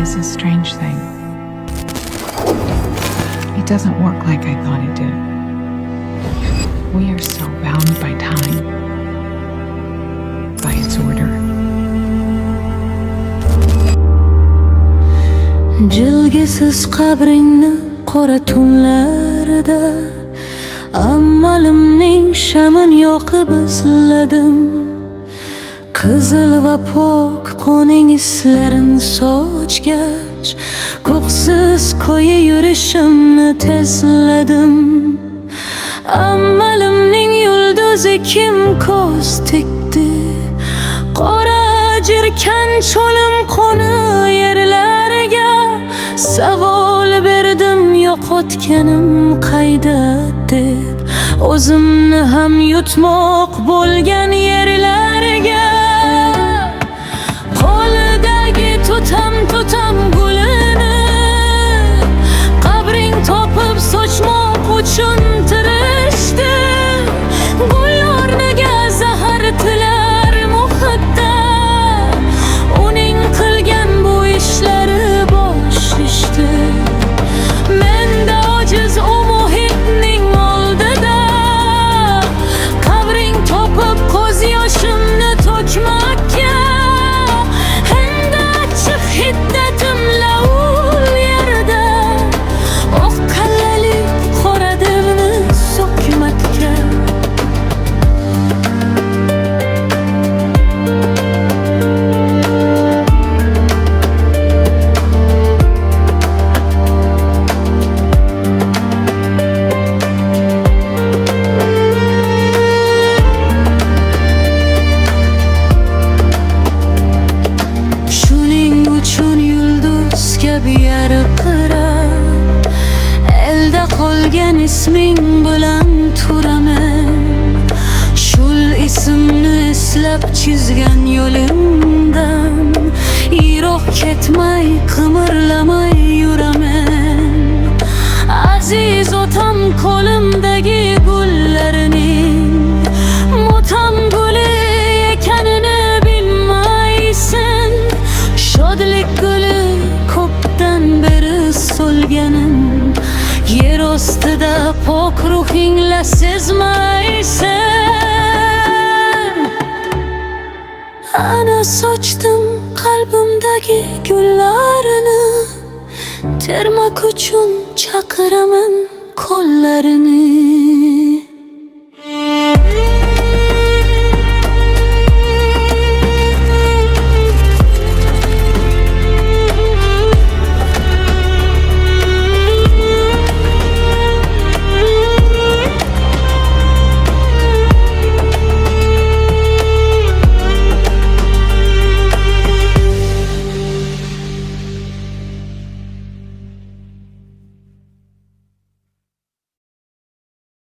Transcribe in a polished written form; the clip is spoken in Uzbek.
is a strange thing. It doesn't work like I thought it did. We are so bound by time, by its order. Jilgisiz qabringni qora tunlarda amalimning shamin yoqib izladim. Qizil va pok qo'ning islarin sochgach, ko'ksiz ko'yi yurishimni tezladim. Amalimning yulduzi kim ko'z tikdi? Qora jirkan cho'lim qo'ni yerlarga savol berdim, yo'qotganim qayda deb. O'zimni ham yutmoq bo'lgan yerlarga qo'lidagi tutam gulini qabring topib sochmoq uchun tirishdi. Gul o'rniga zahar tilar muhitda, uning qilgan bu ishlari bosh ishdi. Menda ojiz u muhitning oldida qabring topib ko'z yoshimni to'kmakka. Endi achchiq hiddatim lavul yerda, oq qallali qora devni so'kmakka. Shuning uchun yulduz kabi yarqirab, elda qolgan isming bilan turaman. Shul ismni eslab chizgan yo'limdan yiroq ketmay, qimirlamay yuraman. Aziz otam qo'limdagi gullarining motam guli ekanini bilmaysan. Shodlik guli ko'pdan beri so'lganim, yer ostida pok ruhingla sezmaysan. Ana sochdim qalbimdagi gullarini, termak uchun chaqiraman qo'llarini.